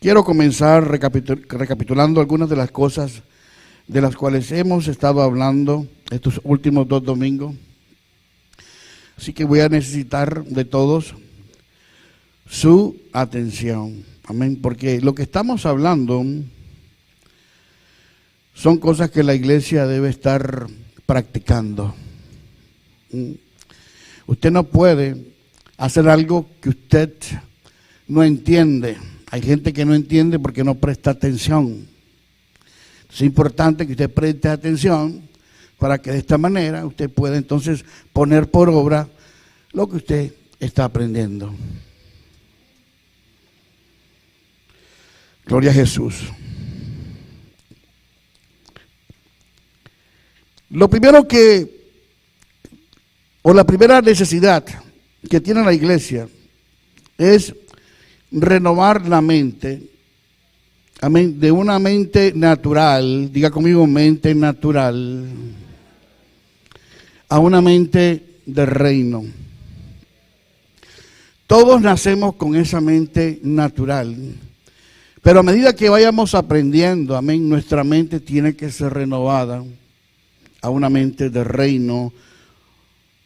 Quiero comenzar recapitulando algunas de las cosas de las cuales hemos estado hablando estos últimos 2 domingos. Así que voy a necesitar de todos su atención. Amén. Porque lo que estamos hablando son cosas que la iglesia debe estar practicando. Usted no puede hacer algo que usted no entiende. Hay gente que no entiende porque no presta atención. Es importante que usted preste atención para que de esta manera usted pueda entonces poner por obra lo que usted está aprendiendo. Gloria a Jesús. Lo primero la primera necesidad que tiene la iglesia es renovar la mente, amén, de una mente natural, diga conmigo mente natural, a una mente de reino. Todos nacemos con esa mente natural, pero a medida que vayamos aprendiendo, amén, nuestra mente tiene que ser renovada a una mente de reino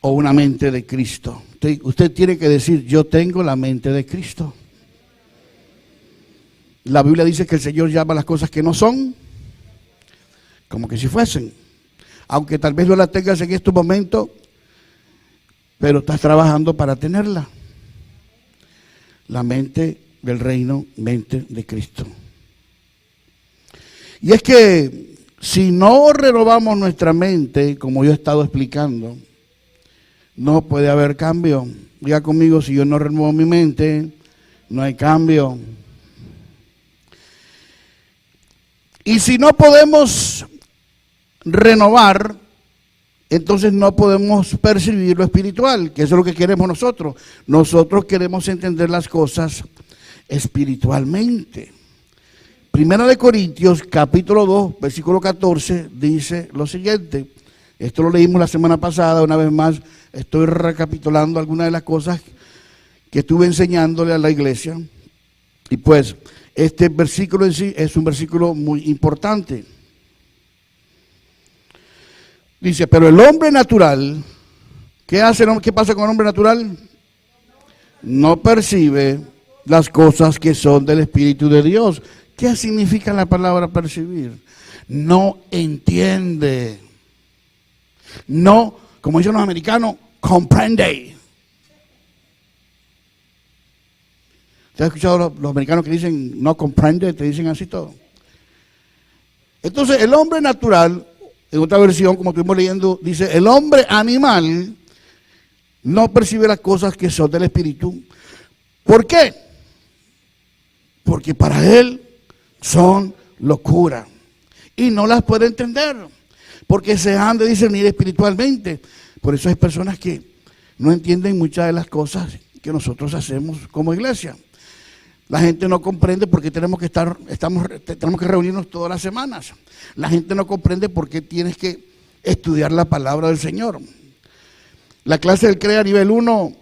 o una mente de Cristo. Usted tiene que decir, yo tengo la mente de Cristo. La Biblia dice que el Señor llama las cosas que no son como que si fuesen. Aunque tal vez no la tengas en este momento, pero estás trabajando para tenerla. La mente del reino, mente de Cristo. Y es que si no renovamos nuestra mente, como yo he estado explicando, no puede haber cambio. Diga conmigo, si yo no renuevo mi mente, no hay cambio. Y si no podemos renovar, entonces no podemos percibir lo espiritual, que eso es lo que queremos nosotros. Nosotros queremos entender las cosas espiritualmente. Primera de Corintios, capítulo 2, versículo 14, dice lo siguiente. Esto lo leímos la semana pasada, una vez más estoy recapitulando algunas de las cosas que estuve enseñándole a la iglesia. Y pues, este versículo en sí es un versículo muy importante. Dice, pero el hombre natural, ¿qué hace? ¿Qué pasa con el hombre natural? No percibe las cosas que son del Espíritu de Dios. ¿Qué significa la palabra percibir? No entiende. No, como dicen los americanos, comprende. ¿Te has escuchado los americanos que dicen no comprende? Te dicen así todo. Entonces, el hombre natural, en otra versión, como estuvimos leyendo, dice, el hombre animal no percibe las cosas que son del Espíritu. ¿Por qué? Porque para él son locura y no las puede entender, porque se han de discernir espiritualmente. Por eso hay personas que no entienden muchas de las cosas que nosotros hacemos como iglesia. La gente no comprende por qué tenemos que reunirnos todas las semanas. La gente no comprende por qué tienes que estudiar la palabra del Señor. La clase del CREA nivel 1,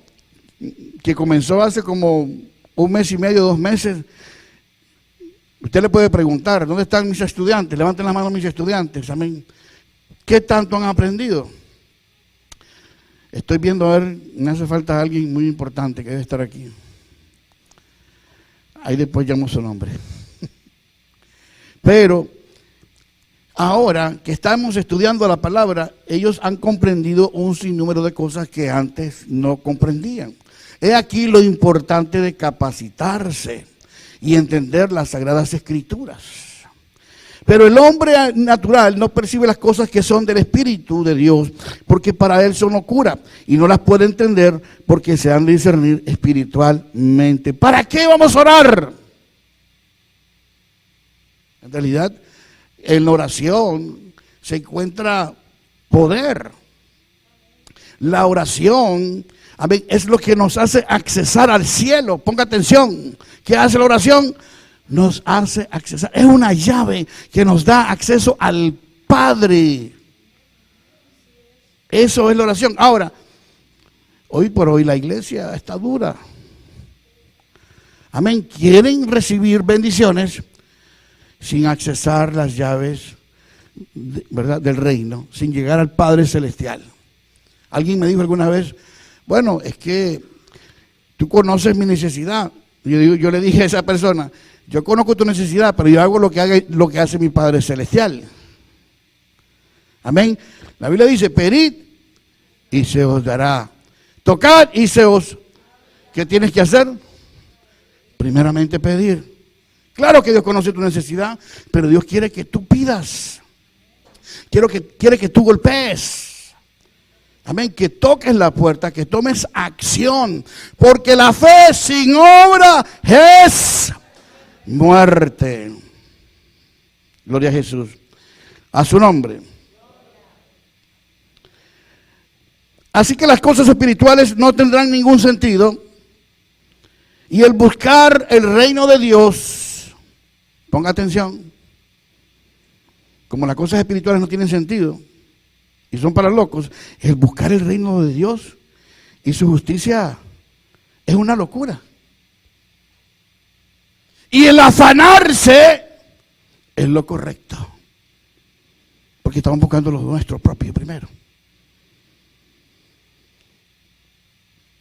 que comenzó hace como 1 mes y medio, 2 meses, usted le puede preguntar, ¿dónde están mis estudiantes? Levanten las manos mis estudiantes, amén. ¿Qué tanto han aprendido? Estoy viendo, a ver, me hace falta alguien muy importante que debe estar aquí. Ahí después llamo su nombre. Pero ahora que estamos estudiando la palabra, ellos han comprendido un sinnúmero de cosas que antes no comprendían. He aquí lo importante de capacitarse y entender las Sagradas Escrituras. Pero el hombre natural no percibe las cosas que son del Espíritu de Dios, porque para él son locura y no las puede entender porque se han de discernir espiritualmente. ¿Para qué vamos a orar? En realidad, en la oración se encuentra poder. La oración, amén, es lo que nos hace accesar al cielo. Ponga atención. ¿Qué hace la oración? Nos hace accesar. Es una llave que nos da acceso al Padre. Eso es la oración. Ahora, hoy por hoy la iglesia está dura. amén, quieren recibir bendiciones sin accesar las llaves, ¿verdad?, del reino, sin llegar al Padre Celestial. Alguien me dijo alguna vez, bueno, es que tú conoces mi necesidad. Yo le dije a esa persona, yo conozco tu necesidad, pero yo hago lo que hace mi Padre Celestial. Amén. La Biblia dice, pedid y se os dará. Tocad y se os... ¿Qué tienes que hacer? Primeramente pedir. Claro que Dios conoce tu necesidad, pero Dios quiere que tú pidas. Quiere que tú golpees. Amén, que toques la puerta, que tomes acción. Porque la fe sin obra es muerte. Gloria a Jesús. A su nombre. Así que las cosas espirituales no tendrán ningún sentido. Y el buscar el reino de Dios, ponga atención, como las cosas espirituales no tienen sentido y son para locos, el buscar el reino de Dios y su justicia es una locura. Y el afanarse es lo correcto, porque estamos buscando lo nuestro propio primero.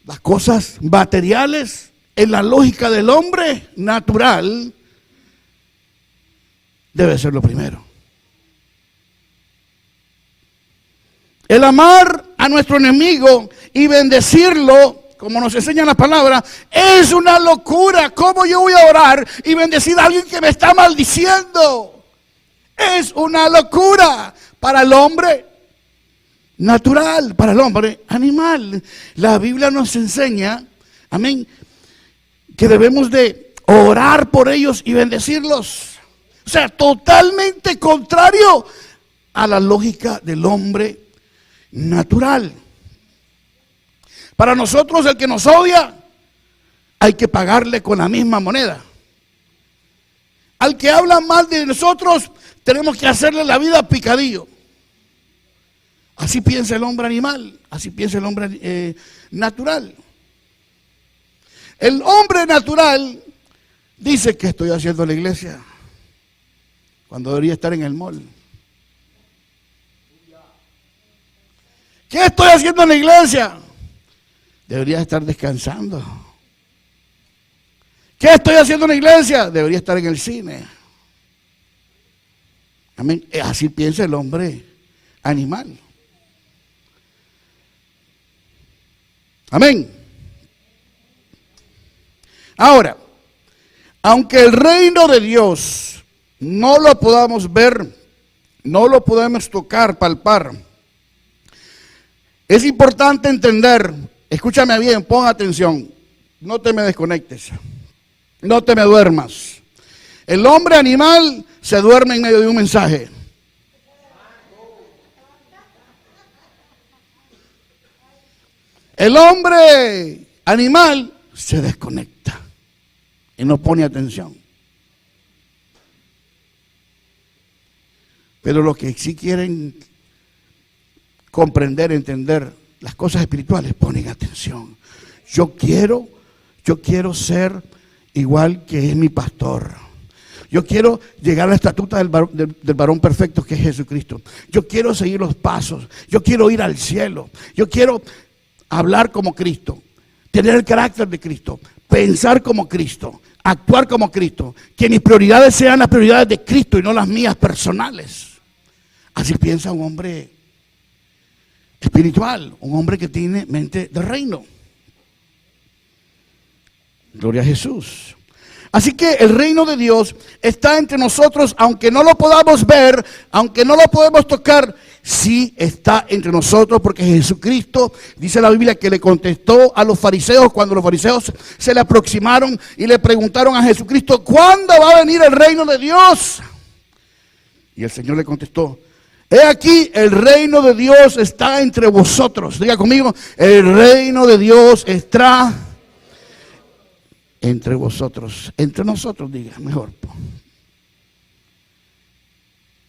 Las cosas materiales, en la lógica del hombre natural, debe ser lo primero. El amar a nuestro enemigo y bendecirlo, como nos enseña la palabra, es una locura. ¿Cómo yo voy a orar y bendecir a alguien que me está maldiciendo? Es una locura para el hombre natural, para el hombre animal. La Biblia nos enseña, amén, que debemos de orar por ellos y bendecirlos. O sea, totalmente contrario a la lógica del hombre natural. Para nosotros, el que nos odia, hay que pagarle con la misma moneda. Al que habla mal de nosotros, tenemos que hacerle la vida picadillo. Así piensa el hombre animal, así piensa el hombre natural. El hombre natural dice que estoy haciendo en la iglesia cuando debería estar en el mall. ¿Qué estoy haciendo en la iglesia? Debería estar descansando. ¿Qué estoy haciendo en la iglesia? Debería estar en el cine. Amén. Así piensa el hombre animal. Amén. Ahora, aunque el reino de Dios no lo podamos ver, no lo podemos tocar, palpar, es importante entender, escúchame bien, pon atención, no te me desconectes, no te me duermas. El hombre animal se duerme en medio de un mensaje. El hombre animal se desconecta y no pone atención. Pero los que sí quieren comprender, entender las cosas espirituales, ponen atención. Yo quiero ser igual que es mi pastor. Yo quiero llegar a la estatura del varón perfecto que es Jesucristo. Yo quiero seguir los pasos. Yo quiero ir al cielo. Yo quiero hablar como Cristo, tener el carácter de Cristo, pensar como Cristo, actuar como Cristo, que mis prioridades sean las prioridades de Cristo y no las mías personales. Así piensa un hombre espiritual, un hombre que tiene mente de reino. Gloria a Jesús. Así que el reino de Dios está entre nosotros, aunque no lo podamos ver, aunque no lo podemos tocar, sí está entre nosotros, porque Jesucristo, dice la Biblia, que le contestó a los fariseos cuando los fariseos se le aproximaron y le preguntaron a Jesucristo, ¿cuándo va a venir el reino de Dios? Y el Señor le contestó, he aquí, el reino de Dios está entre vosotros. Diga conmigo, el reino de Dios está entre vosotros, entre nosotros, diga, mejor.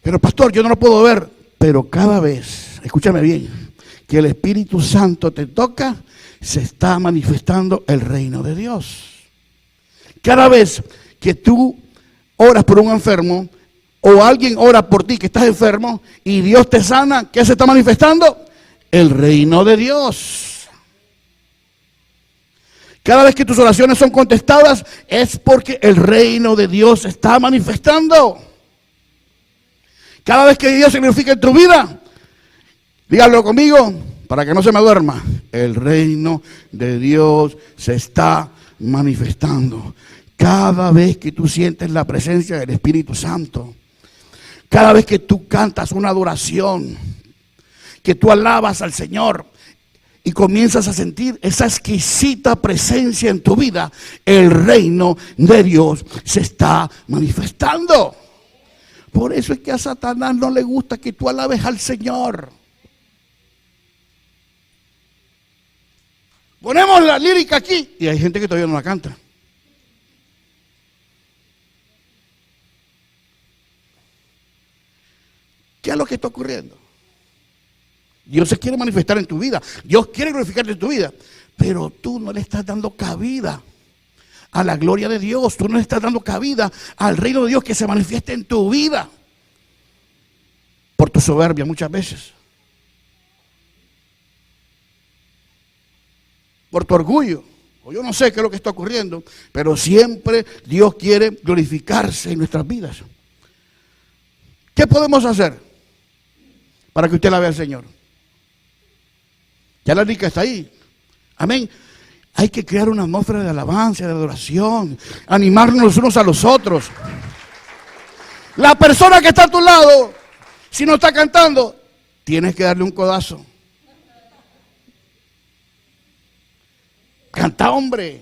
Pero pastor, yo no lo puedo ver, pero cada vez, escúchame bien, que el Espíritu Santo te toca, se está manifestando el reino de Dios. Cada vez que tú oras por un enfermo o alguien ora por ti que estás enfermo y Dios te sana, ¿qué se está manifestando? El reino de Dios. Cada vez que tus oraciones son contestadas es porque el reino de Dios se está manifestando. Cada vez que Dios se glorifica en tu vida, díganlo conmigo para que no se me duerma. El reino de Dios se está manifestando. Cada vez que tú sientes la presencia del Espíritu Santo, cada vez que tú cantas una adoración, que tú alabas al Señor y comienzas a sentir esa exquisita presencia en tu vida, el reino de Dios se está manifestando. Por eso es que a Satanás no le gusta que tú alabes al Señor. Ponemos la lírica aquí y hay gente que todavía no la canta. ¿Qué es lo que está ocurriendo? Dios se quiere manifestar en tu vida. Dios quiere glorificarte en tu vida. Pero tú no le estás dando cabida a la gloria de Dios. Tú no le estás dando cabida al reino de Dios que se manifieste en tu vida. Por tu soberbia muchas veces. Por tu orgullo. O yo no sé qué es lo que está ocurriendo. Pero siempre Dios quiere glorificarse en nuestras vidas. ¿Qué podemos hacer para que usted la vea al Señor? Ya la rica está ahí. Amén. Hay que crear una atmósfera de alabanza, de adoración, animarnos los unos a los otros. La persona que está a tu lado, si no está cantando, tienes que darle un codazo. Canta, hombre.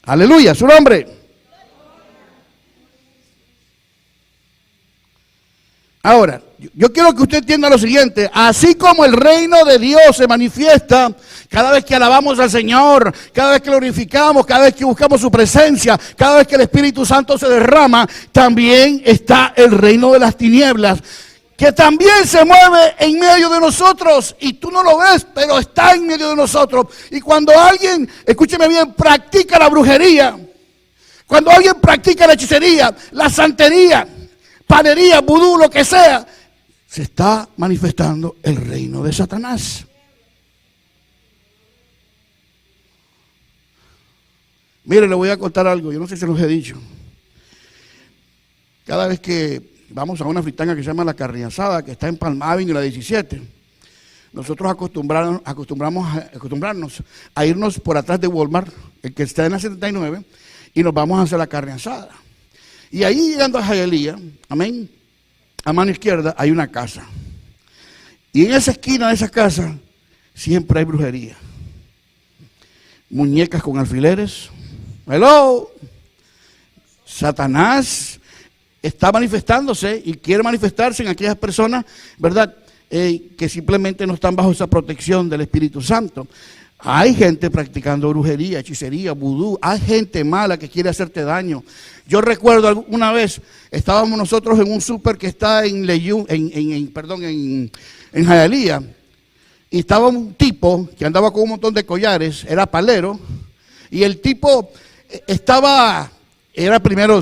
Aleluya, su nombre. Ahora, yo quiero que usted entienda lo siguiente. Así como el reino de Dios se manifiesta cada vez que alabamos al Señor, cada vez que glorificamos, cada vez que buscamos su presencia, cada vez que el Espíritu Santo se derrama, también está el reino de las tinieblas, que también se mueve en medio de nosotros. Y tú no lo ves, pero está en medio de nosotros. Y cuando alguien, escúcheme bien, practica la brujería, cuando alguien practica la hechicería, la santería, panería, vudú, lo que sea, se está manifestando el reino de Satanás. Mire, le voy a contar algo, yo no sé si se los he dicho. Cada vez que vamos a una fritanga que se llama La Carne Asada, que está en Palm Avenue, la 17, nosotros acostumbrarnos a irnos por atrás de Walmart, el que está en la 79, y nos vamos a hacer la carne asada. Y ahí llegando a Hialeah, amén, a mano izquierda hay una casa. Y en esa esquina de esa casa siempre hay brujería. Muñecas con alfileres. Hello. Satanás está manifestándose y quiere manifestarse en aquellas personas, ¿verdad? Que simplemente no están bajo esa protección del Espíritu Santo. Hay gente practicando brujería, hechicería, vudú. Hay gente mala que quiere hacerte daño. Yo recuerdo una vez, estábamos nosotros en un súper que está en Hialeah, y estaba un tipo que andaba con un montón de collares, era palero, y el tipo era el primero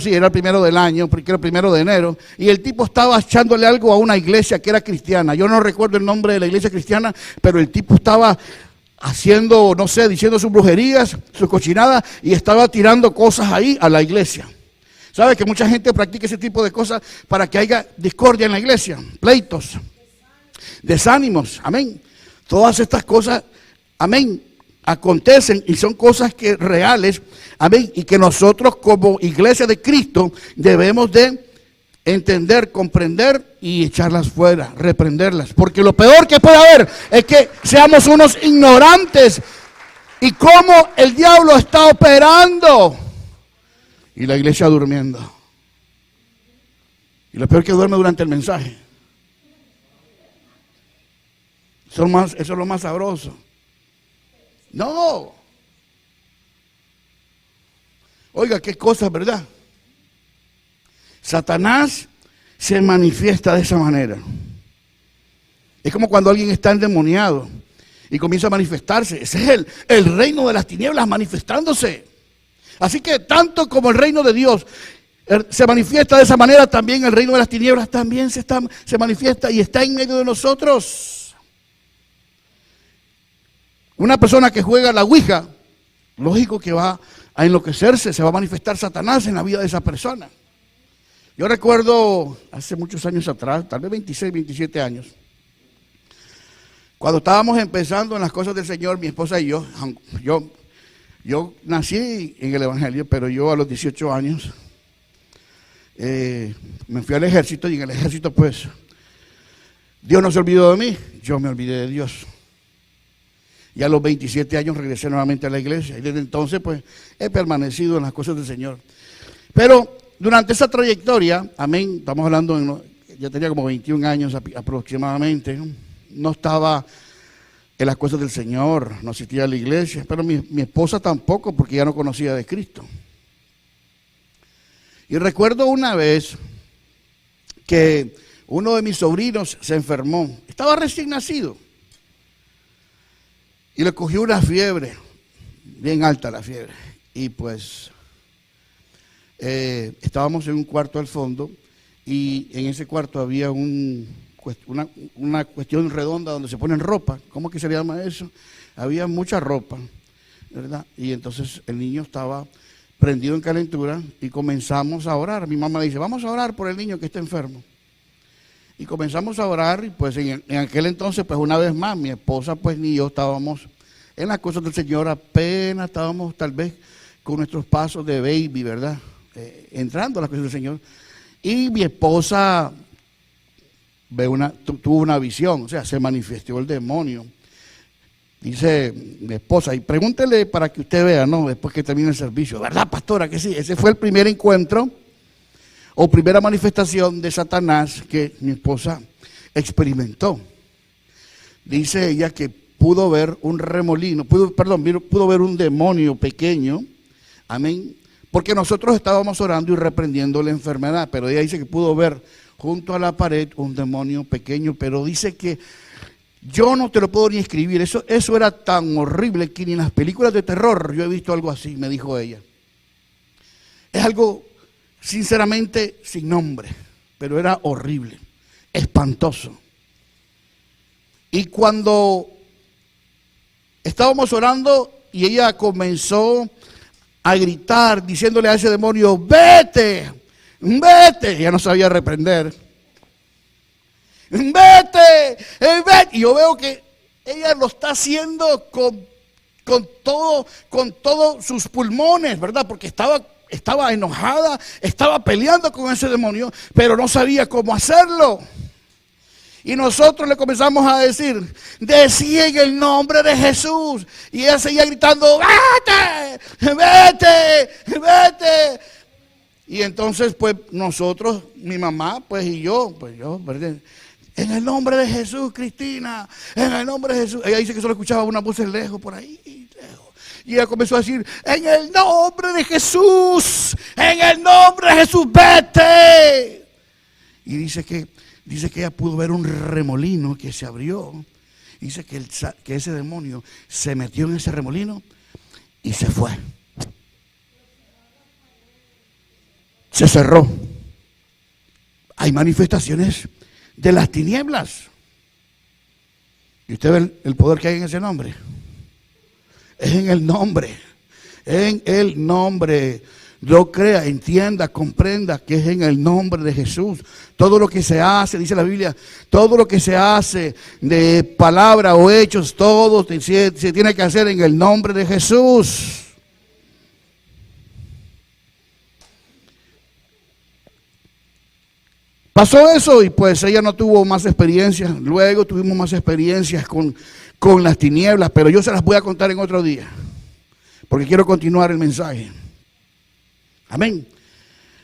del año, porque era el 1 de enero, y el tipo estaba echándole algo a una iglesia que era cristiana. Yo no recuerdo el nombre de la iglesia cristiana, pero el tipo estaba haciendo, no sé, diciendo sus brujerías, sus cochinadas, y estaba tirando cosas ahí a la iglesia. ¿Sabe que mucha gente practica ese tipo de cosas para que haya discordia en la iglesia? Pleitos, desánimos, amén. Todas estas cosas, amén, acontecen y son cosas que reales, amén, y que nosotros como iglesia de Cristo debemos de entender, comprender y echarlas fuera, reprenderlas. Porque lo peor que puede haber es que seamos unos ignorantes y cómo el diablo está operando y la iglesia durmiendo. Y lo peor que duerme durante el mensaje. Eso es lo más sabroso. No. Oiga, qué cosa, ¿verdad? Satanás se manifiesta de esa manera. Es como cuando alguien está endemoniado y comienza a manifestarse. Ese es el reino de las tinieblas manifestándose. Así que tanto como el reino de Dios se manifiesta de esa manera, también el reino de las tinieblas también se manifiesta y está en medio de nosotros. Una persona que juega la ouija, lógico que va a enloquecerse, se va a manifestar Satanás en la vida de esa persona. Yo recuerdo hace muchos años atrás, tal vez 26, 27 años, cuando estábamos empezando en las cosas del Señor, mi esposa y yo nací en el Evangelio, pero yo a los 18 años me fui al ejército, y en el ejército pues Dios no se olvidó de mí, yo me olvidé de Dios. Y a los 27 años regresé nuevamente a la iglesia y desde entonces pues he permanecido en las cosas del Señor. Pero durante esa trayectoria, amén, estamos hablando, ya tenía como 21 años aproximadamente, no estaba en las cosas del Señor, no asistía a la iglesia, pero mi esposa tampoco, porque ya no conocía de Cristo. Y recuerdo una vez que uno de mis sobrinos se enfermó, estaba recién nacido, y le cogió una fiebre, bien alta la fiebre, y pues estábamos en un cuarto al fondo, y en ese cuarto había una cuestión redonda donde se ponen ropa. ¿Cómo que se le llama eso? Había mucha ropa, ¿verdad? Y entonces el niño estaba prendido en calentura y comenzamos a orar. Mi mamá dice, vamos a orar por el niño que está enfermo. Y comenzamos a orar y pues en aquel entonces, pues una vez más, mi esposa pues ni yo estábamos en las cosas del Señor, apenas estábamos tal vez con nuestros pasos de baby, ¿verdad? Entrando a las cosas del Señor. Y mi esposa tuvo una visión, o sea, se manifestó el demonio. Dice mi esposa, y pregúntele para que usted vea, ¿no? Después que termine el servicio, ¿verdad, pastora? Que sí, ese fue el primer encuentro o primera manifestación de Satanás que mi esposa experimentó. Dice ella que pudo ver un remolino, pudo ver un demonio pequeño, amén, porque nosotros estábamos orando y reprendiendo la enfermedad, pero ella dice que pudo ver junto a la pared un demonio pequeño, pero dice que yo no te lo puedo ni escribir, eso era tan horrible que ni en las películas de terror yo he visto algo así, me dijo ella. Es algo sinceramente sin nombre, pero era horrible, espantoso. Y cuando estábamos orando y ella comenzó a gritar diciéndole a ese demonio, vete, vete, ella no sabía reprender, vete, vete, y yo veo que ella lo está haciendo con todos sus pulmones, ¿verdad? Porque estaba enojada, estaba peleando con ese demonio, pero no sabía cómo hacerlo. Y nosotros le comenzamos a decir, decía en el nombre de Jesús. Y ella seguía gritando, vete, vete, vete. Y entonces pues nosotros, mi mamá, pues y yo, ¿verdad? En el nombre de Jesús, Cristina, en el nombre de Jesús. Ella dice que solo escuchaba una voz lejos por ahí, lejos. Y ella comenzó a decir, en el nombre de Jesús, en el nombre de Jesús, vete. Y dice que ella pudo ver un remolino que se abrió. Dice que ese demonio se metió en ese remolino y se fue. Se cerró. Hay manifestaciones de las tinieblas. Y usted ve el poder que hay en ese nombre. Es en el nombre. En el nombre. Lo crea, entienda, comprenda que es en el nombre de Jesús. Todo lo que se hace, dice la Biblia, todo lo que se hace de palabra o hechos, todo se tiene que hacer en el nombre de Jesús. Pasó eso y pues ella no tuvo más experiencias. Luego tuvimos más experiencias con las tinieblas, pero yo se las voy a contar en otro día, porque quiero continuar el mensaje. Amén.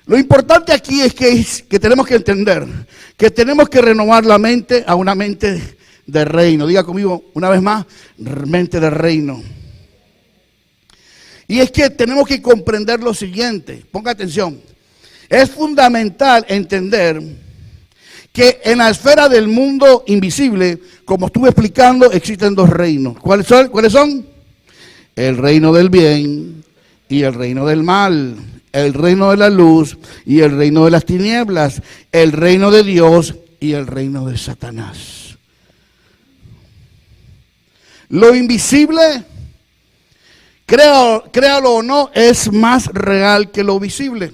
Lo importante aquí es que tenemos que entender que tenemos que renovar la mente a una mente de reino. Diga conmigo una vez más, mente de reino. Y es que tenemos que comprender lo siguiente, ponga atención. Es fundamental entender que en la esfera del mundo invisible, como estuve explicando, existen dos reinos. ¿Cuáles son? ¿Cuáles son? El reino del bien y el reino del mal. El reino de la luz y el reino de las tinieblas. El reino de Dios y el reino de Satanás. Lo invisible, créalo o no, es más real que lo visible.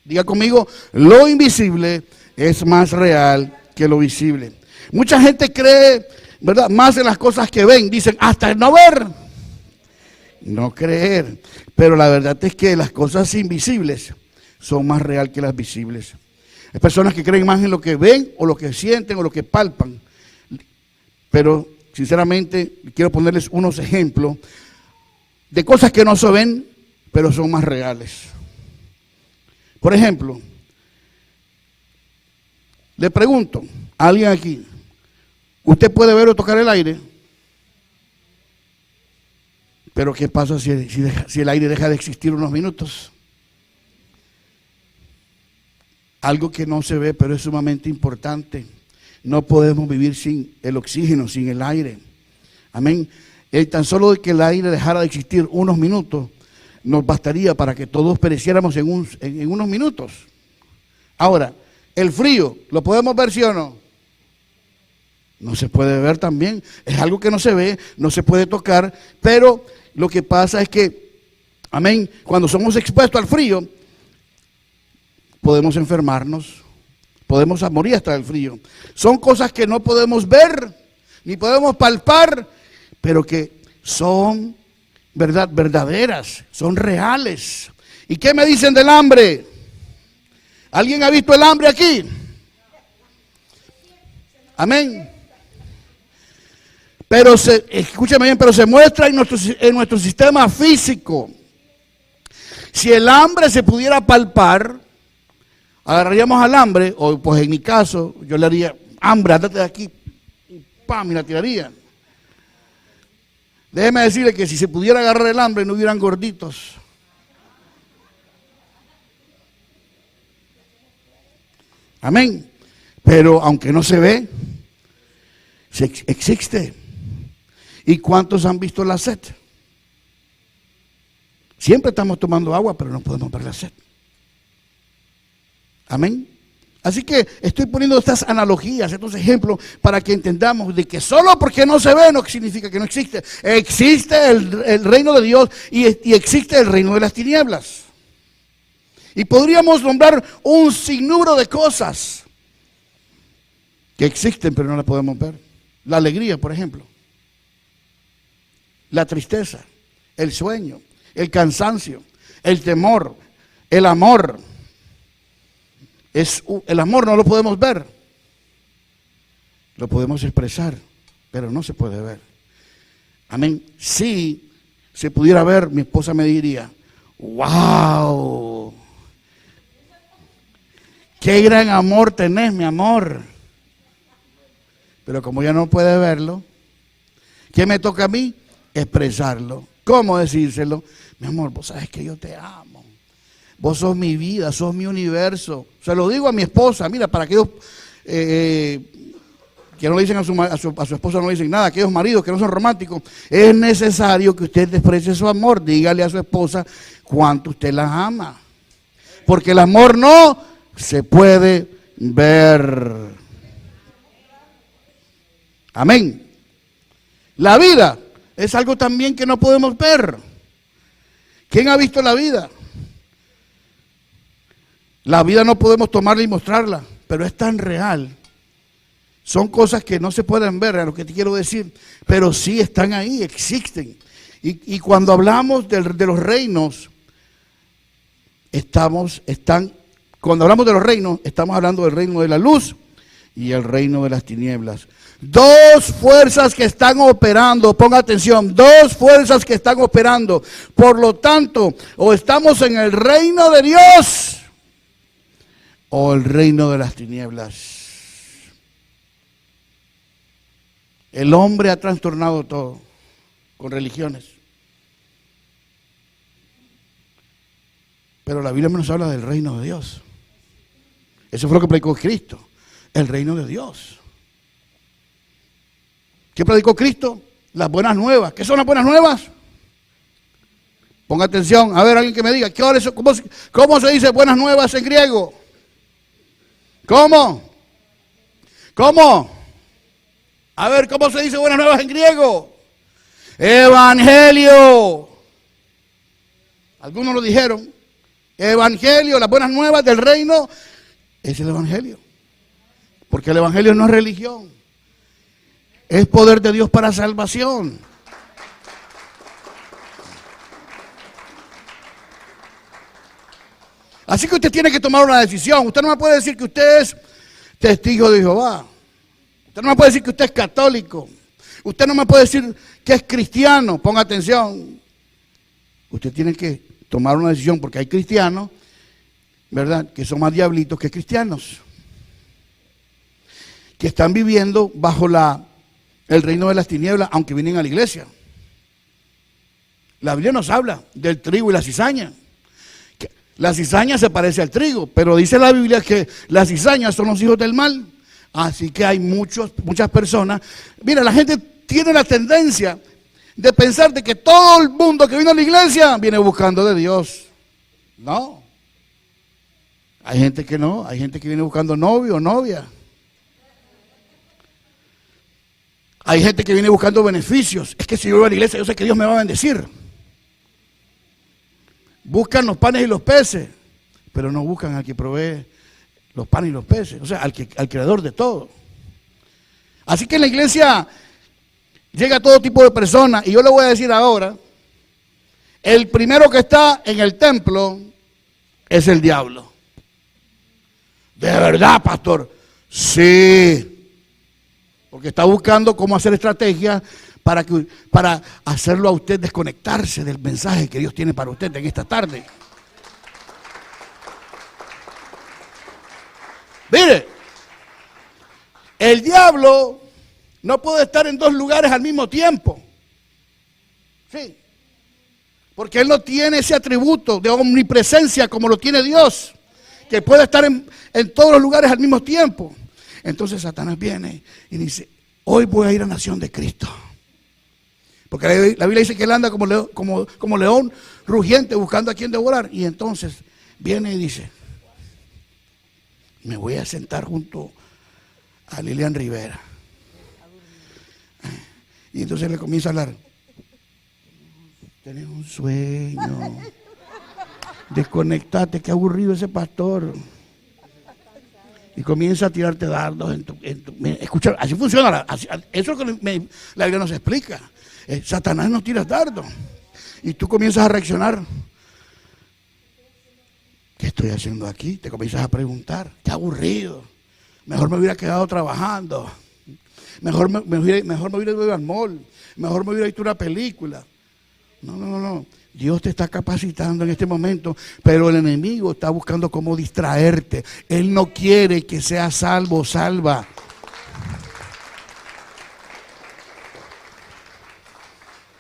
Diga conmigo, lo invisible es más real que lo visible. Mucha gente cree, ¿verdad?, más en las cosas que ven. Dicen, hasta no ver, no creer. Pero la verdad es que las cosas invisibles son más real que las visibles. Hay personas que creen más en lo que ven o lo que sienten o lo que palpan. Pero sinceramente quiero ponerles unos ejemplos de cosas que no se ven, pero son más reales. Por ejemplo, le pregunto a alguien aquí, ¿usted puede ver o tocar el aire? Pero ¿qué pasa si el aire deja de existir unos minutos? Algo que no se ve, pero es sumamente importante. No podemos vivir sin el oxígeno, sin el aire. Amén. Tan solo de que el aire dejara de existir unos minutos, nos bastaría para que todos pereciéramos en unos minutos. Ahora, el frío, ¿lo podemos ver, sí o no? No se puede ver también. Es algo que no se ve, no se puede tocar, pero lo que pasa es que, amén, cuando somos expuestos al frío, podemos enfermarnos, podemos morir hasta del frío. Son cosas que no podemos ver, ni podemos palpar, pero que son verdaderas, son reales. ¿Y qué me dicen del hambre? ¿Alguien ha visto el hambre aquí? Amén. Pero escúchame bien, pero se muestra en nuestro sistema físico. Si el hambre se pudiera palpar, agarraríamos al hambre, o pues en mi caso, yo le haría, hambre, andate de aquí, y ¡pam!, y la tiraría. Déjeme decirle que si se pudiera agarrar el hambre, no hubieran gorditos. Amén. Pero aunque no se ve, existe. ¿Y cuántos han visto la sed? Siempre estamos tomando agua, pero no podemos ver la sed. Amén. Así que estoy poniendo estas analogías, estos ejemplos, para que entendamos de que solo porque no se ve no significa que no existe. Existe el reino de Dios y existe el reino de las tinieblas. Y podríamos nombrar un sinnúmero de cosas que existen pero no las podemos ver. La alegría, por ejemplo. La tristeza, el sueño, el cansancio, el temor, el amor. El amor no lo podemos ver. Lo podemos expresar, pero no se puede ver. Amén. Si se pudiera ver, mi esposa me diría, ¡wow! ¡Qué gran amor tenés, mi amor! Pero como ya no puede verlo, ¿qué me toca a mí? Expresarlo. ¿Cómo decírselo? Mi amor, vos sabes que yo te amo. Vos sos mi vida, sos mi universo. Se lo digo a mi esposa, mira, para aquellos que no le dicen a su esposa, no le dicen nada, aquellos maridos que no son románticos, es necesario que usted exprese su amor. Dígale a su esposa cuánto usted la ama. Porque el amor no se puede ver. Amén. La vida es algo también que no podemos ver. ¿Quién ha visto la vida? La vida no podemos tomarla y mostrarla, pero es tan real. Son cosas que no se pueden ver, es lo que te quiero decir, pero sí están ahí, existen. Y cuando hablamos de los reinos, cuando hablamos de los reinos, estamos hablando del reino de la luz y el reino de las tinieblas. Dos fuerzas que están operando, ponga atención, dos fuerzas que están operando. Por lo tanto, o estamos en el reino de Dios o el reino de las tinieblas. El hombre ha trastornado todo con religiones. Pero la Biblia nos habla del reino de Dios. Eso fue lo que predicó Cristo. el reino de Dios. ¿Qué predicó Cristo? Las buenas nuevas. ¿Qué son las buenas nuevas? Ponga atención, a ver, alguien que me diga, ¿cómo se dice buenas nuevas en griego? ¿Cómo? ¿Cómo? A ver, ¿cómo se dice buenas nuevas en griego? Evangelio. Algunos lo dijeron. Evangelio, las buenas nuevas del reino, es el evangelio. Porque el evangelio no es religión. Es poder de Dios para salvación. Así que usted tiene que tomar una decisión. Usted no me puede decir que usted es testigo de Jehová. Usted no me puede decir que usted es católico. Usted no me puede decir que es cristiano. Ponga atención. Usted tiene que tomar una decisión porque hay cristianos, ¿verdad?, que son más diablitos que cristianos. Que están viviendo bajo el reino de las tinieblas, aunque vienen a la iglesia. La Biblia nos habla del trigo y la cizaña. La cizaña se parece al trigo, pero dice la Biblia que las cizañas son los hijos del mal. Así que hay muchas personas. Mira, la gente tiene la tendencia de pensar de que todo el mundo que viene a la iglesia viene buscando de Dios. No. Hay gente que no, hay gente que viene buscando novio o novia. Hay gente que viene buscando beneficios. Es que si yo voy a la iglesia, yo sé que Dios me va a bendecir. Buscan los panes y los peces, pero no buscan al que provee los panes y los peces, o sea, al creador de todo. Así que en la iglesia llega todo tipo de personas, y yo le voy a decir ahora, el primero que está en el templo es el diablo. ¿De verdad, pastor? Sí, porque está buscando cómo hacer estrategias para hacerlo a usted desconectarse del mensaje que Dios tiene para usted en esta tarde. Mire, el diablo no puede estar en dos lugares al mismo tiempo. Sí, porque él no tiene ese atributo de omnipresencia como lo tiene Dios, que puede estar en todos los lugares al mismo tiempo. Entonces Satanás viene y dice, hoy voy a ir a Nación de Cristo. Porque la Biblia dice que él anda como león rugiente buscando a quien devorar. Y entonces viene y dice, me voy a sentar junto a Lilian Rivera. Y entonces le comienza a hablar. Tienes un sueño. Desconectate, qué aburrido ese pastor. Y comienza a tirarte dardos en tu escucha, así funciona, eso es lo que la Biblia nos explica. Satanás nos tira dardos y tú comienzas a reaccionar. ¿Qué estoy haciendo aquí? Te comienzas a preguntar. Qué aburrido. Mejor me hubiera quedado trabajando. Mejor me hubiera ido al mall. Mejor me hubiera visto una película. No. Dios te está capacitando en este momento, pero el enemigo está buscando cómo distraerte. Él no quiere que seas salvo o salva.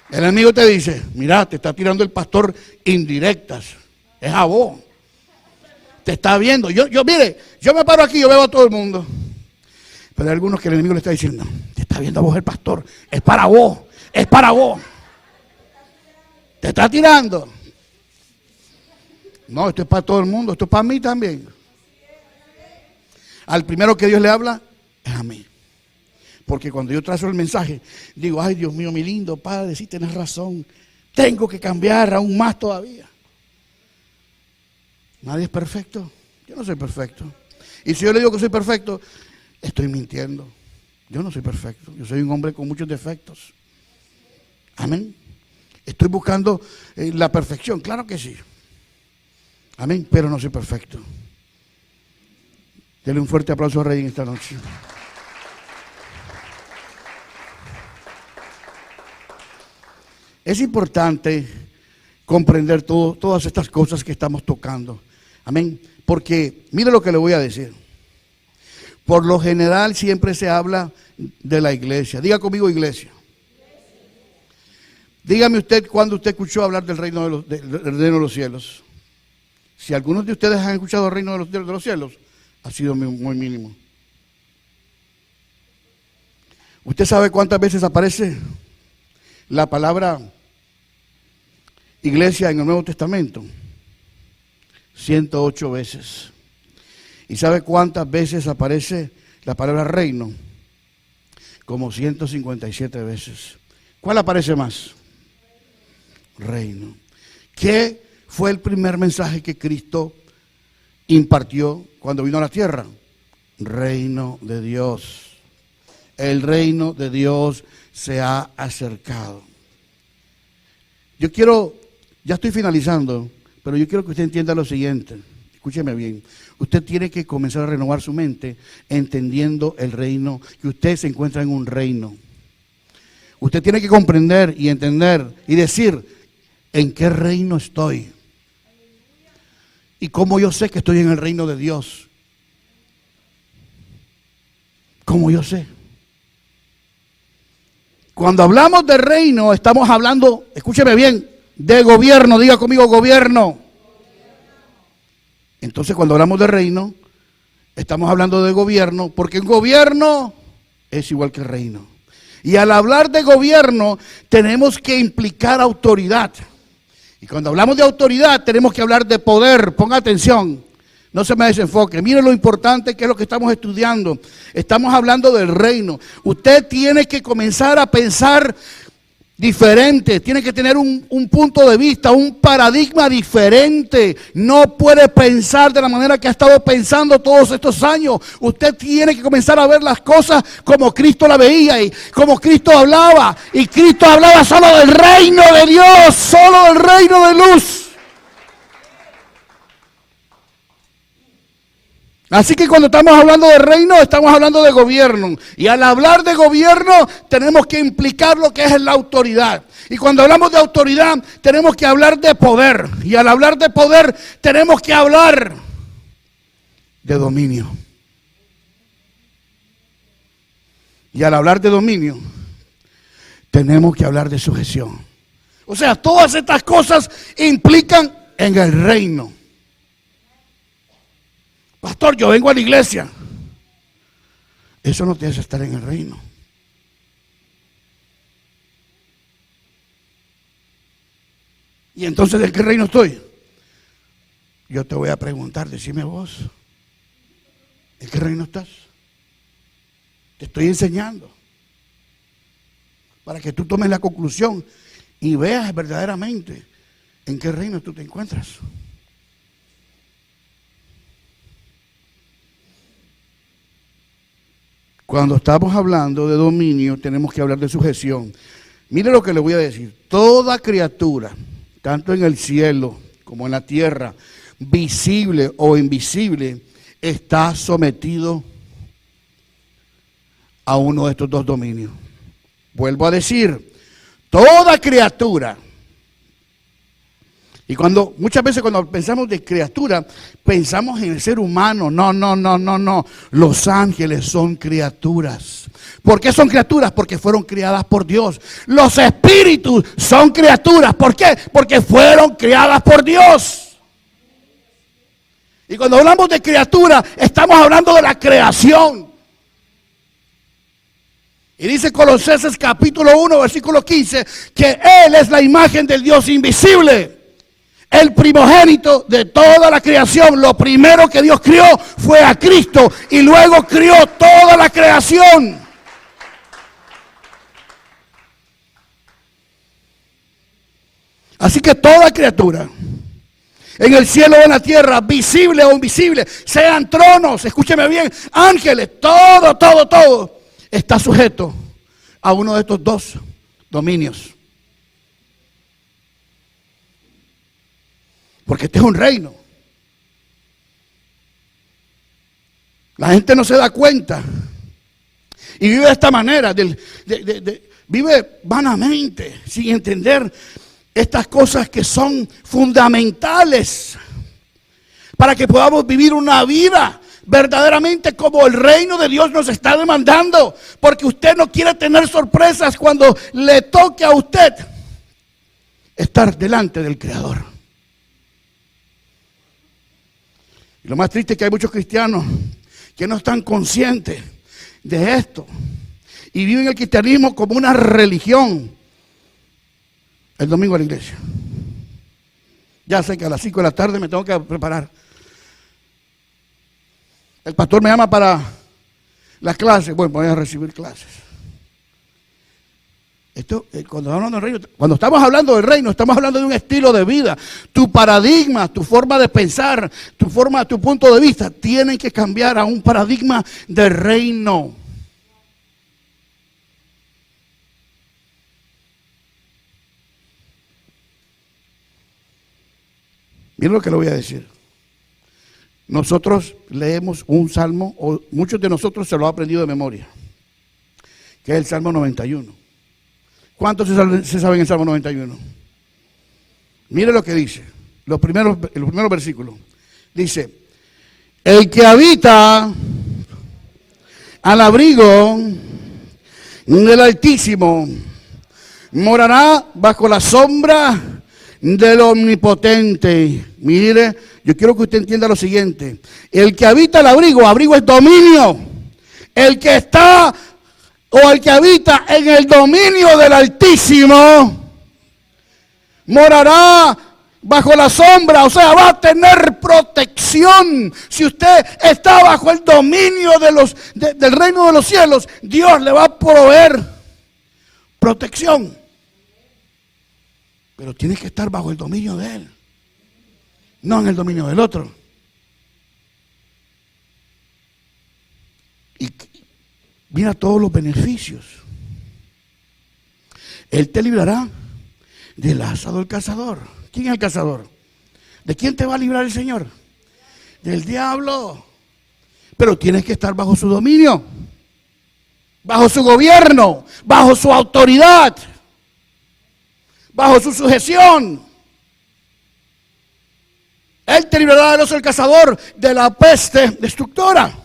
El enemigo te dice, mira, te está tirando el pastor indirectas. Es a vos. Te está viendo. Mire, yo me paro aquí, yo veo a todo el mundo. Pero hay algunos que el enemigo le está diciendo, te está viendo a vos el pastor. Es para vos, es para vos. Te está tirando. No, esto es para todo el mundo, esto es para mí también. Al primero que Dios le habla es a mí. Porque cuando yo trazo el mensaje, digo, ay Dios mío, mi lindo Padre, sí tienes razón. Tengo que cambiar aún más todavía. Nadie es perfecto. Yo no soy perfecto. Y si yo le digo que soy perfecto, estoy mintiendo. Yo no soy perfecto. Yo soy un hombre con muchos defectos. Amén. Estoy buscando la perfección, claro que sí. Amén, pero no soy perfecto. Denle un fuerte aplauso a Rey en esta noche. Es importante comprender todas estas cosas que estamos tocando. Amén. Porque mire lo que le voy a decir. Por lo general siempre se habla de la iglesia. Diga conmigo iglesia. Dígame usted cuándo usted escuchó hablar del reino de los cielos. Si algunos de ustedes han escuchado el reino de los cielos, ha sido muy mínimo. ¿Usted sabe cuántas veces aparece la palabra iglesia en el Nuevo Testamento? 108 veces. ¿Y sabe cuántas veces aparece la palabra reino? Como 157 veces. ¿Cuál aparece más? Reino. ¿Qué fue el primer mensaje que Cristo impartió cuando vino a la tierra? Reino de Dios. El reino de Dios se ha acercado. Yo quiero, ya estoy finalizando, pero yo quiero que usted entienda lo siguiente. Escúcheme bien. Usted tiene que comenzar a renovar su mente entendiendo el reino, que usted se encuentra en un reino. Usted tiene que comprender y entender y decir, ¿en qué reino estoy? ¿Y cómo yo sé que estoy en el reino de Dios? ¿Cómo yo sé? Cuando hablamos de reino, estamos hablando, escúcheme bien, de gobierno. Diga conmigo, gobierno. Entonces, cuando hablamos de reino, estamos hablando de gobierno, porque un gobierno es igual que reino. Y al hablar de gobierno, tenemos que implicar autoridad. Y cuando hablamos de autoridad, tenemos que hablar de poder. Ponga atención, no se me desenfoque. Mire lo importante que es lo que estamos estudiando. Estamos hablando del reino. Usted tiene que comenzar a pensar diferente, tiene que tener un punto de vista, un paradigma diferente. No puede pensar de la manera que ha estado pensando todos estos años. Usted tiene que comenzar a ver las cosas como Cristo la veía y como Cristo hablaba. Y Cristo hablaba solo del reino de Dios, solo del reino de luz. Así que cuando estamos hablando de reino, estamos hablando de gobierno. Y al hablar de gobierno, tenemos que implicar lo que es la autoridad. Y cuando hablamos de autoridad, tenemos que hablar de poder. Y al hablar de poder, tenemos que hablar de dominio. Y al hablar de dominio, tenemos que hablar de sujeción. O sea, todas estas cosas implican en el reino. Pastor, yo vengo a la iglesia. Eso no te hace estar en el reino. Y entonces, ¿de qué reino estoy? Yo te voy a preguntar, decime vos, ¿en qué reino estás? Te estoy enseñando para que tú tomes la conclusión y veas verdaderamente en qué reino tú te encuentras. Cuando estamos hablando de dominio, tenemos que hablar de sujeción. Mire lo que le voy a decir. Toda criatura, tanto en el cielo como en la tierra, visible o invisible, está sometido a uno de estos dos dominios. Vuelvo a decir, toda criatura. Y muchas veces cuando pensamos de criatura, pensamos en el ser humano. No. Los ángeles son criaturas. ¿Por qué son criaturas? Porque fueron criadas por Dios. Los espíritus son criaturas. ¿Por qué? Porque fueron criadas por Dios. Y cuando hablamos de criatura, estamos hablando de la creación. Y dice Colosenses capítulo 1, versículo 15, que Él es la imagen del Dios invisible. El primogénito de toda la creación. Lo primero que Dios crió fue a Cristo y luego crió toda la creación. Así que toda criatura, en el cielo o en la tierra, visible o invisible, sean tronos, escúcheme bien, ángeles, todo, está sujeto a uno de estos dos dominios. Porque este es un reino. La gente no se da cuenta y vive de esta manera, vive vanamente, sin entender estas cosas que son fundamentales para que podamos vivir una vida verdaderamente como el reino de Dios nos está demandando. Porque usted no quiere tener sorpresas cuando le toque a usted estar delante del Creador. Y lo más triste es que hay muchos cristianos que no están conscientes de esto. y viven el cristianismo como una religión. El domingo a la iglesia. Ya sé que a las 5 de la tarde me tengo que preparar. El pastor me llama para las clases. Bueno, voy a recibir clases. Esto, cuando estamos hablando del reino, estamos hablando de un estilo de vida. Tu paradigma, tu forma de pensar, tu punto de vista, tienen que cambiar a un paradigma de reino. Miren lo que le voy a decir. Nosotros leemos un salmo, o muchos de nosotros se lo han aprendido de memoria, que es el Salmo 91. ¿Cuántos se saben el Salmo 91? Mire lo que dice, los primeros versículos. Dice, el que habita al abrigo del Altísimo morará bajo la sombra del Omnipotente. Mire, yo quiero que usted entienda lo siguiente. El que habita el abrigo es dominio. El que está o el que habita en el dominio del Altísimo morará bajo la sombra, o sea, va a tener protección. Si usted está bajo el dominio del reino de los cielos, Dios le va a proveer protección. Pero tiene que estar bajo el dominio de Él, no en el dominio del otro. Y mira todos los beneficios. Él te librará del lazo del cazador. ¿Quién es el cazador? ¿De quién te va a librar el Señor? Del diablo. Pero tienes que estar bajo su dominio, bajo su gobierno, bajo su autoridad, bajo su sujeción. Él te librará del lazo del cazador, de la peste destructora.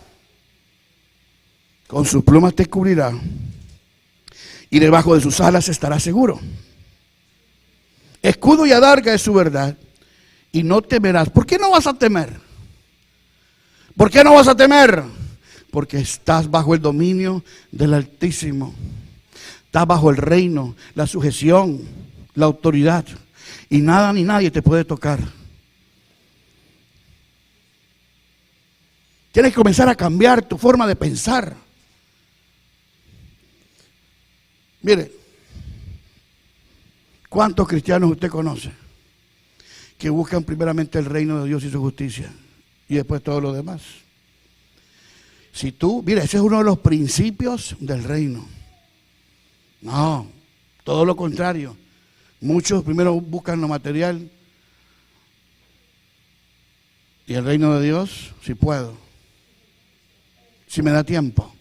Con sus plumas te cubrirá y debajo de sus alas estarás seguro. Escudo y adarga es su verdad y no temerás. ¿Por qué no vas a temer? ¿Por qué no vas a temer? Porque estás bajo el dominio del Altísimo. Estás bajo el reino, la sujeción, la autoridad. Y nada ni nadie te puede tocar. Tienes que comenzar a cambiar tu forma de pensar. Mire, ¿cuántos cristianos usted conoce que buscan primeramente el reino de Dios y su justicia y después todo lo demás? Si tú, mira, ese es uno de los principios del reino. No, todo lo contrario. Muchos primero buscan lo material y el reino de Dios, si puedo, si me da tiempo.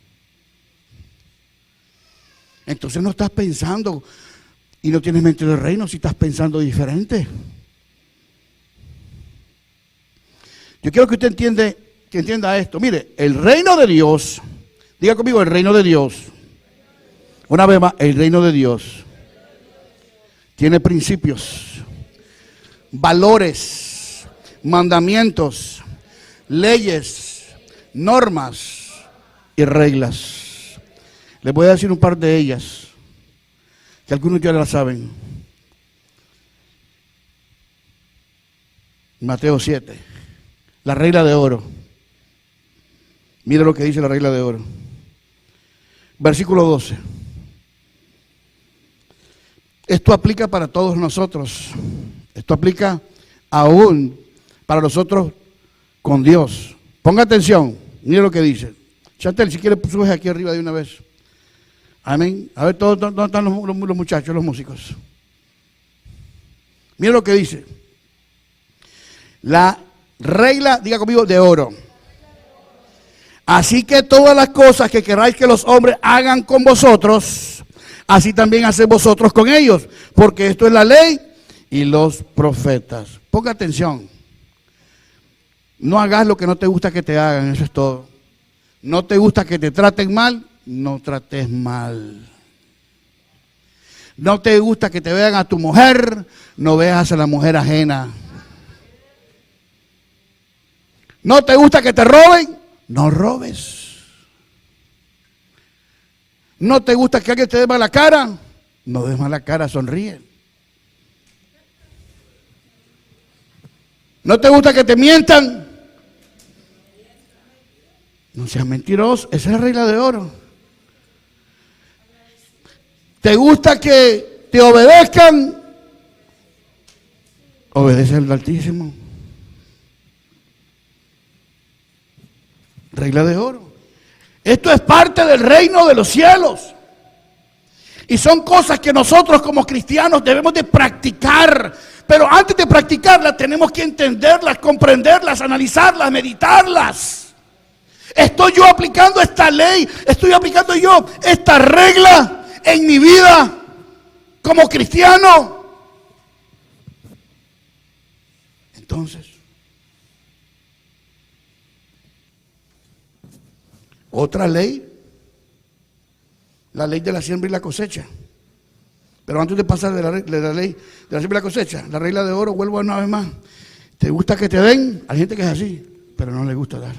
Entonces no estás pensando y no tienes mente del reino si estás pensando diferente. Yo quiero que usted entienda esto. Mire, el reino de Dios, diga conmigo, el reino de Dios. Una vez más, el reino de Dios tiene principios, valores, mandamientos, leyes, normas y reglas. Les voy a decir un par de ellas, que algunos ya las saben. Mateo 7, la regla de oro. Mira lo que dice la regla de oro. Versículo 12. Esto aplica para todos nosotros. Esto aplica aún para nosotros con Dios. Ponga atención, mire lo que dice. Chantel, si quiere, subes aquí arriba de una vez. Amén. A ver, ¿dónde están los muchachos, los músicos? Mira lo que dice. La regla, diga conmigo, de oro. Así que todas las cosas que queráis que los hombres hagan con vosotros, así también haced vosotros con ellos, porque esto es la ley y los profetas. Ponga atención. No hagas lo que no te gusta que te hagan, eso es todo. No te gusta que te traten mal, no trates mal. No te gusta que te vean a tu mujer, no veas a la mujer ajena. No te gusta que te roben, no robes. ¿No te gusta que alguien te dé mala cara? No des mala cara, sonríe. ¿No te gusta que te mientan? No seas mentiroso, esa es la regla de oro. ¿Te gusta que te obedezcan? Obedece al Altísimo. Regla de oro. Esto es parte del reino de los cielos. Y son cosas que nosotros como cristianos debemos de practicar. Pero antes de practicarlas tenemos que entenderlas, comprenderlas, analizarlas, meditarlas. ¿Estoy yo aplicando esta ley? ¿Estoy aplicando yo esta regla en mi vida como cristiano? Entonces, otra ley, la ley de la siembra y la cosecha. Pero antes de pasar de la ley de la siembra y la cosecha, la regla de oro, vuelvo una vez más. ¿Te gusta que te den? Hay gente que es así, pero no le gusta dar.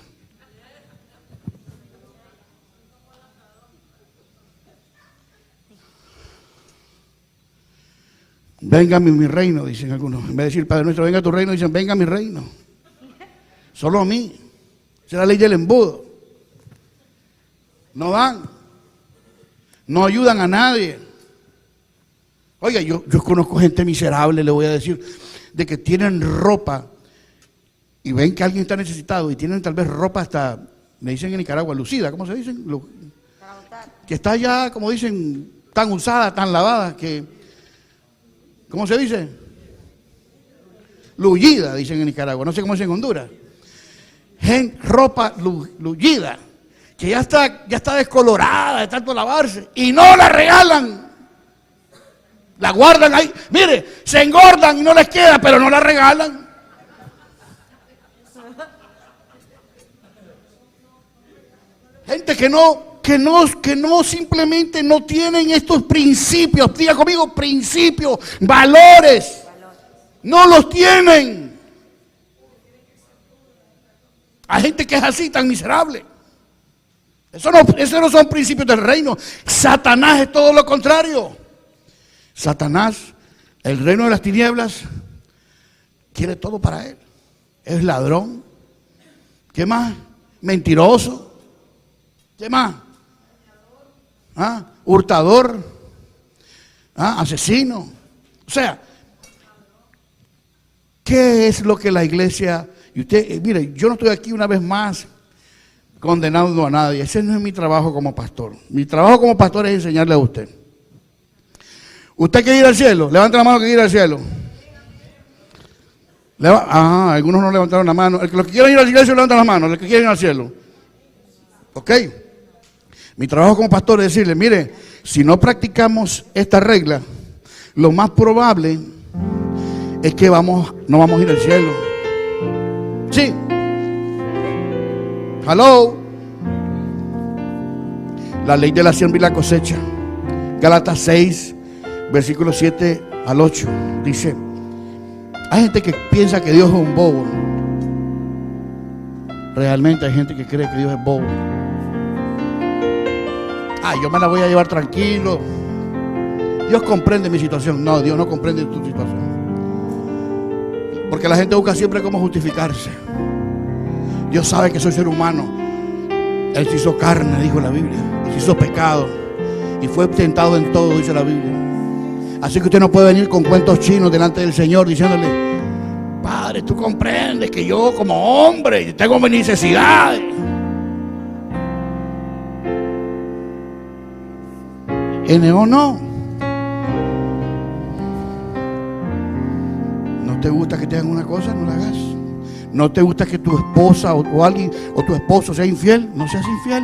Venga mi reino, dicen algunos. En vez de decir, Padre nuestro, venga tu reino, dicen, venga mi reino. Solo a mí. Esa es la ley del embudo. No dan. No ayudan a nadie. Oiga, yo conozco gente miserable, le voy a decir, de que tienen ropa y ven que alguien está necesitado y tienen tal vez ropa hasta, me dicen en Nicaragua, lucida, ¿cómo se dicen? Que está ya, como dicen, tan usada, tan lavada, que, ¿cómo se dice? Lullida, dicen en Nicaragua, no sé cómo es en Honduras. Ropa lullida, que ya está descolorada de tanto lavarse y no la regalan. La guardan ahí, mire, se engordan y no les queda, pero no la regalan. Gente que no simplemente no tienen estos principios, diga conmigo, principios, valores, no los tienen. Hay gente que es así, tan miserable. Esos no son principios del reino. Satanás es todo lo contrario. Satanás, el reino de las tinieblas, quiere todo para él. Es ladrón. ¿Qué más? Mentiroso. ¿Qué más? Hurtador. Asesino. O sea, ¿qué es lo que la iglesia... Y usted, mire, yo no estoy aquí una vez más condenando a nadie. Ese no es mi trabajo como pastor. Mi trabajo como pastor es enseñarle a usted. ¿Usted quiere ir al cielo? Levanta la mano que quiere ir al cielo. Algunos no levantaron la mano. Los que quieren ir a la iglesia levantan la mano. Los que quieren ir al cielo. ¿Ok? Mi trabajo como pastor es decirle, mire, si no practicamos esta regla, lo más probable es que no vamos a ir al cielo. Sí. Hello. La ley de la siembra y la cosecha. Gálatas 6. Versículo 7 al 8 dice, hay gente que piensa que Dios es un bobo. Realmente hay gente que cree que Dios es bobo. Yo me la voy a llevar tranquilo. Dios comprende mi situación. No, Dios no comprende tu situación. Porque la gente busca siempre cómo justificarse. Dios sabe que soy ser humano. Él se hizo carne, dijo la Biblia. Y se hizo pecado. Y fue tentado en todo, dice la Biblia. Así que usted no puede venir con cuentos chinos delante del Señor diciéndole, Padre, tú comprendes que yo como hombre tengo mis necesidades. No. ¿No te gusta que te hagan una cosa? No la hagas. ¿No te gusta que tu esposa o alguien o tu esposo sea infiel? No seas infiel.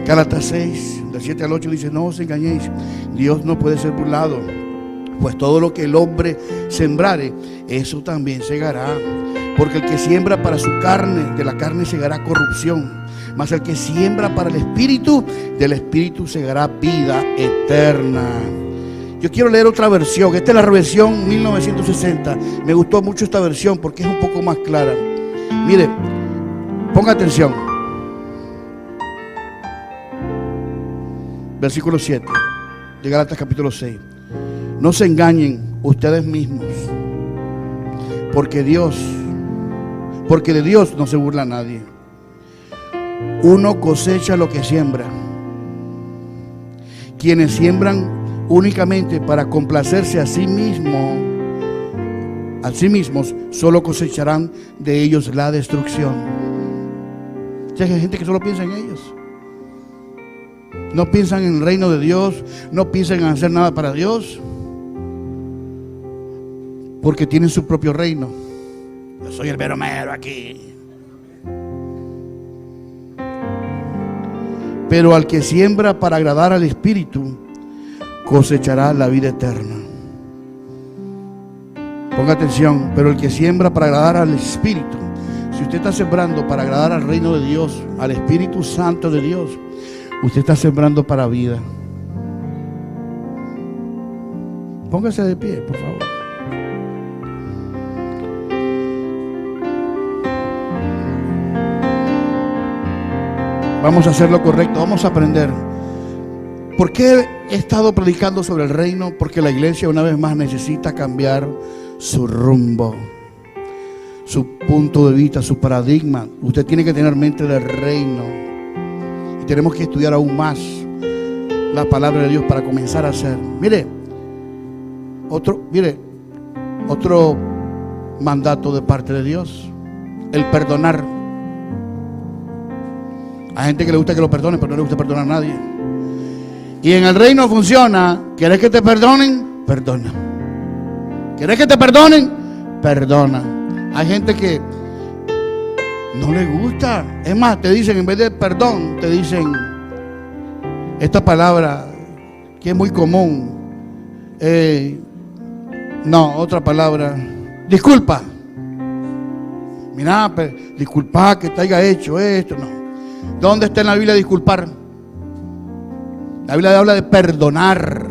Gálatas 6, del 7 al 8 dice, no os engañéis, Dios no puede ser burlado, pues todo lo que el hombre sembrare, eso también segará. Porque el que siembra para su carne, de la carne segará corrupción, mas el que siembra para el Espíritu, del Espíritu segará vida eterna. Yo quiero leer otra versión, esta es la versión 1960, me gustó mucho esta versión porque es un poco más clara. Mire, ponga atención. Versículo 7 de Gálatas capítulo 6. No se engañen ustedes mismos, porque de Dios no se burla nadie. Uno cosecha lo que siembra. Quienes siembran únicamente para complacerse a sí mismos, solo cosecharán de ellos la destrucción. O sea, hay gente que solo piensa en ellos. No piensan en el reino de Dios, no piensan en hacer nada para Dios, porque tienen su propio reino. Yo soy el mero mero aquí. Pero al que siembra para agradar al Espíritu, cosechará la vida eterna. Ponga atención, pero el que siembra para agradar al Espíritu, si usted está sembrando para agradar al reino de Dios, al Espíritu Santo de Dios, usted está sembrando para vida. Póngase de pie, por favor. Vamos a hacer lo correcto, vamos a aprender. ¿Por qué he estado predicando sobre el reino? Porque la iglesia una vez más necesita cambiar su rumbo, su punto de vista, su paradigma. Usted tiene que tener mente del reino. Y tenemos que estudiar aún más la palabra de Dios para comenzar a hacer. Mire, otro mandato de parte de Dios: el perdonar. Hay gente que le gusta que lo perdone, pero no le gusta perdonar a nadie. Y en el reino funciona: ¿quieres que te perdonen? Perdona. ¿Quieres que te perdonen? Perdona. Hay gente que no le gusta. Es más, te dicen, en vez de perdón, te dicen esta palabra que es muy común. Otra palabra: disculpa. Mira, disculpa que te haya hecho esto. No. ¿Dónde está en la Biblia disculpar? La Biblia habla de perdonar.